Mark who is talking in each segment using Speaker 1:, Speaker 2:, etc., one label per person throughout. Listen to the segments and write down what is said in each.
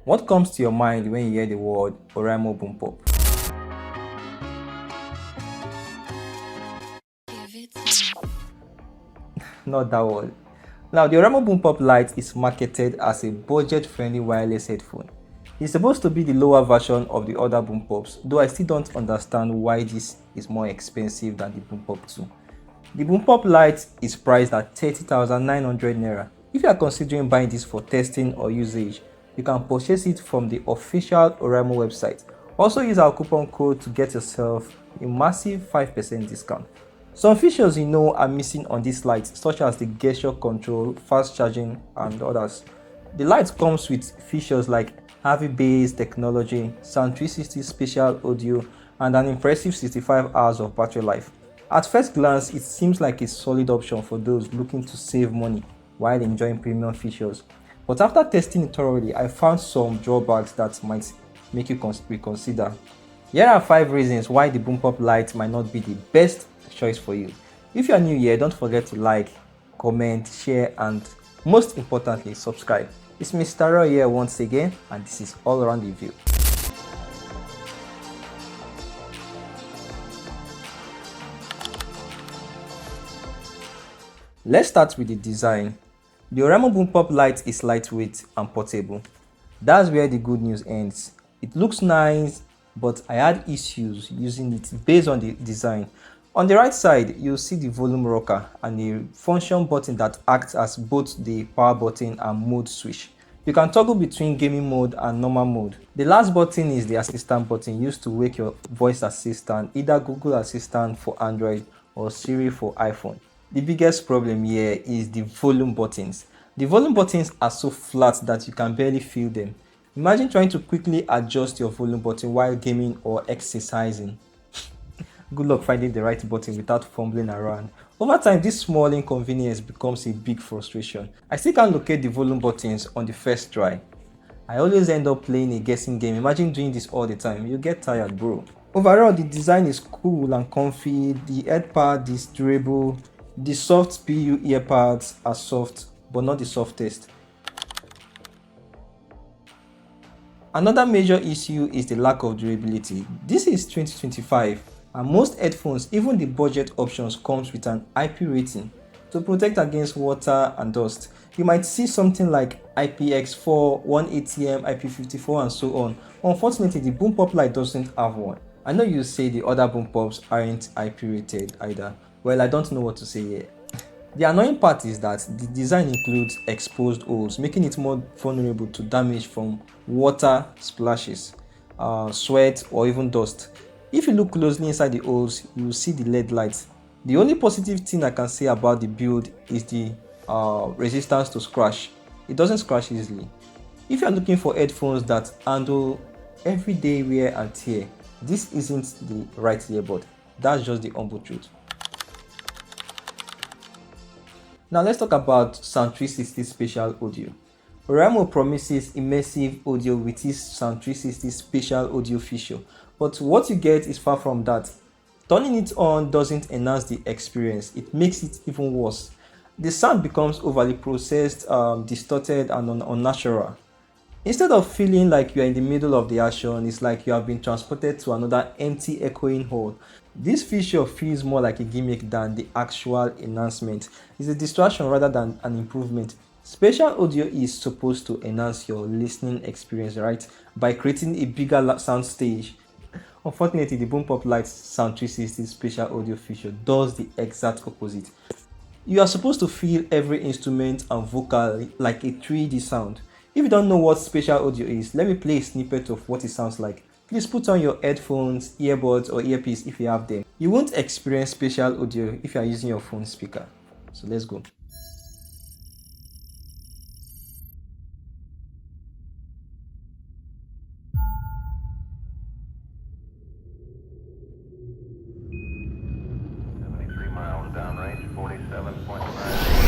Speaker 1: What comes to your mind when you hear the word Oraimo BoomPop? Not that one. Now, the Oraimo BoomPop Lite is marketed as a budget-friendly wireless headphone. It's supposed to be the lower version of the other BoomPops, though I still don't understand why this is more expensive than the BoomPop 2. The BoomPop Lite is priced at 30,900 naira. If you are considering buying this for testing or usage, you can purchase it from the official Oraimo website. Also use our coupon code to get yourself a massive 5% discount. Some features are missing on this light, such as the gesture control, fast charging, and others. The light comes with features like heavy bass technology, Sound 360 spatial audio, and an impressive 65 hours of battery life. At first glance, it seems like a solid option for those looking to save money while enjoying premium features. But after testing it thoroughly, I found some drawbacks that might make you reconsider. Here are 5 reasons why the BoomPop Lite might not be the best choice for you. If you are new here, don't forget to like, comment, share, and most importantly, subscribe. It's Mr. Roy here once again, and this is All Around Review. Let's start with the design. The Oraimo BoomPop Lite is lightweight and portable. That's where the good news ends. It looks nice, but I had issues using it based on the design. On the right side, you'll see the volume rocker and a function button that acts as both the power button and mode switch. You can toggle between gaming mode and normal mode. The last button is the assistant button used to wake your voice assistant, either Google Assistant for Android or Siri for iPhone. The biggest problem here is the volume buttons. The volume buttons are so flat that you can barely feel them. Imagine trying to quickly adjust your volume button while gaming or exercising. Good luck finding the right button without fumbling around. Over time, this small inconvenience becomes a big frustration. I still can't locate the volume buttons on the first try. I always end up playing a guessing game. Imagine doing this all the time. You get tired, bro. Overall, the design is cool and comfy. The head pad is durable. The soft PU earpads are soft, but not the softest. Another major issue is the lack of durability. This is 2025. And most headphones, even the budget options, comes with an IP rating to protect against water and dust. You might see something like IPX4, 1ATM, IP54 and so on. Unfortunately, the BoomPop Lite doesn't have one. I know you say the other BoomPops aren't IP rated either. Well, I don't know what to say here. The annoying part is that the design includes exposed holes, making it more vulnerable to damage from water splashes, sweat, or even dust. If you look closely inside the holes, you will see the LED lights. The only positive thing I can say about the build is the resistance to scratch. It doesn't scratch easily. If you are looking for headphones that handle everyday wear and tear, this isn't the right earbud. That's just the humble truth. Now let's talk about Sound 360 spatial audio. Oraimo promises immersive audio with his Sound 360 spatial audio feature, but what you get is far from that. Turning it on doesn't enhance the experience, it makes it even worse. The sound becomes overly processed, distorted, and unnatural. Instead of feeling like you are in the middle of the action, it's like you have been transported to another empty echoing hall. This feature feels more like a gimmick than the actual enhancement. It's a distraction rather than an improvement. Spatial audio is supposed to enhance your listening experience, right? By creating a bigger sound stage. Unfortunately, the BoomPop Lite Sound 360 spatial audio feature does the exact opposite. You are supposed to feel every instrument and vocal like a 3D sound. If you don't know what spatial audio is, let me play a snippet of what it sounds like. Please put on your headphones, earbuds, or earpiece if you have them. You won't experience spatial audio if you are using your phone speaker. So let's go.
Speaker 2: Downrange 47.9.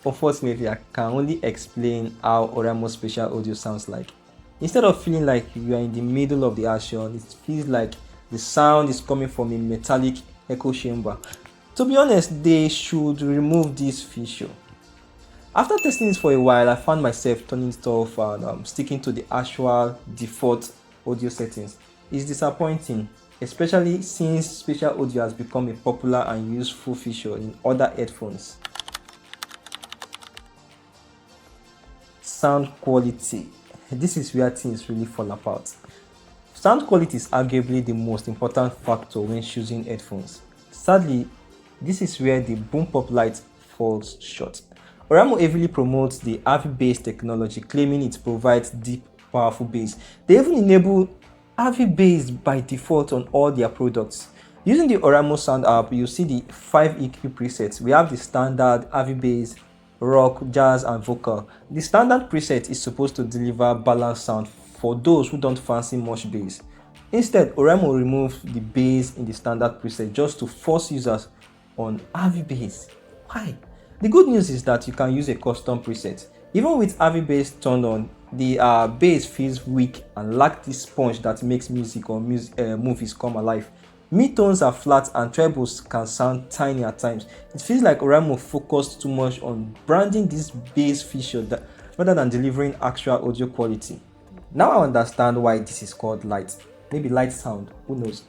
Speaker 1: unfortunately, I can only explain how Oraimo spatial audio sounds like. Instead of feeling like you are in the middle of the action, it feels like the sound is coming from a metallic echo chamber. To be honest, they should remove this feature. After testing this for a while, I found myself turning it off and sticking to the actual default audio settings. It's disappointing, especially since spatial audio has become a popular and useful feature in other headphones. Sound quality. This is where things really fall apart. Sound quality is arguably the most important factor when choosing headphones. Sadly, this is where the BoomPop Lite falls short. Oraimo heavily promotes the heavy bass technology, claiming it provides deep, powerful bass. They even enable heavy bass by default on all their products. Using the Oraimo Sound app, you see the 5 EQ presets. We have the standard, heavy bass, rock, jazz, and vocal. The standard preset is supposed to deliver balanced sound for those who don't fancy much bass. Instead, Oraimo removes the bass in the standard preset just to force users on heavy bass. Why? The good news is that you can use a custom preset. Even with heavy bass turned on, the bass feels weak and lacks the punch that makes music or movies come alive. Mid-tones are flat and trebles can sound tiny at times. It feels like Oraimo focused too much on branding this bass feature rather than delivering actual audio quality. Now I understand why this is called light. Maybe light sound, who knows?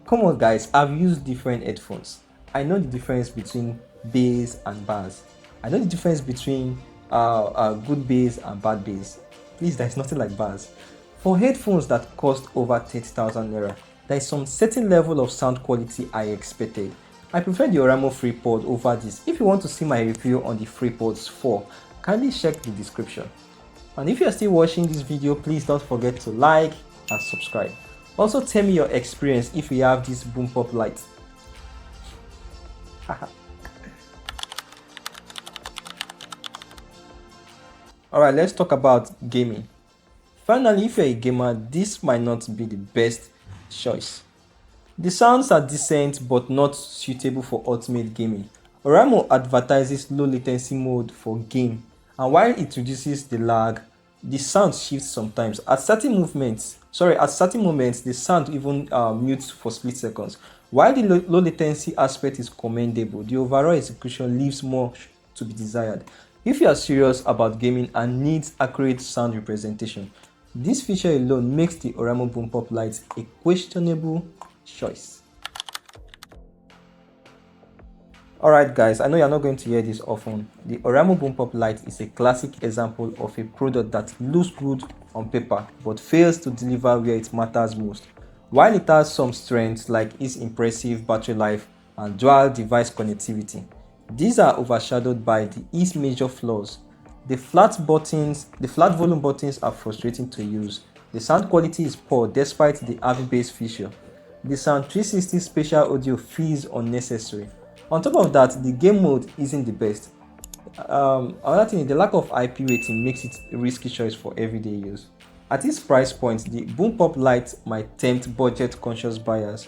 Speaker 1: Come on guys, I've used different headphones. I know the difference between bass and bass. I know the difference between good bass and bad bass. Please, there's nothing like bass. For headphones that cost over 30,000 naira, there is some certain level of sound quality I expected. I prefer the Oraimo FreePod over this. If you want to see my review on the FreePods 4, kindly check the description. And if you are still watching this video, please don't forget to like and subscribe. Also tell me your experience if you have this BoomPop Lite. Alright, let's talk about gaming. Finally, if you're a gamer, this might not be the best choice. The sounds are decent but not suitable for ultimate gaming. Oraimo advertises low latency mode for game, and while it reduces the lag, the sound shifts sometimes. At certain moments, the sound even mutes for split seconds. While the low latency aspect is commendable, the overall execution leaves more to be desired. If you are serious about gaming and needs accurate sound representation, this feature alone makes the Oraimo BoomPop Lite a questionable choice. Alright guys, I know you're not going to hear this often. The Oraimo BoomPop Lite is a classic example of a product that looks good on paper but fails to deliver where it matters most. While it has some strengths like its impressive battery life and dual device connectivity, these are overshadowed by its major flaws. The flat volume buttons are frustrating to use. The sound quality is poor despite the heavy bass feature. The Sound 360 spatial audio feels unnecessary. On top of that, the game mode isn't the best. Another thing, the lack of IP rating makes it a risky choice for everyday use. At its price point, the BoomPop Lite might tempt budget-conscious buyers,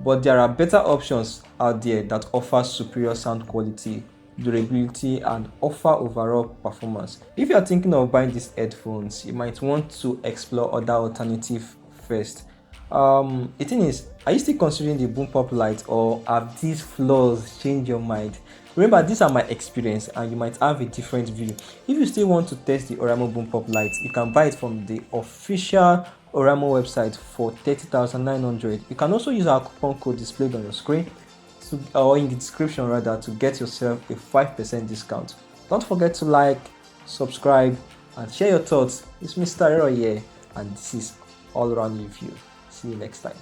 Speaker 1: but there are better options out there that offer superior sound quality, durability, and offer overall performance. If you are thinking of buying these headphones, you might want to explore other alternatives first. The thing is, are you still considering the BoomPop Lite, or have these flaws changed your mind? Remember, these are my experience and you might have a different view. If you still want to test the Oraimo BoomPop Lite, you can buy it from the official Oraimo website for 30,900. You can also use our coupon code displayed on your screen or in the description rather, to get yourself a 5% discount. Don't forget to like, subscribe, and share your thoughts. It's Mr. Hero here, and this is All Around Review. See you next time.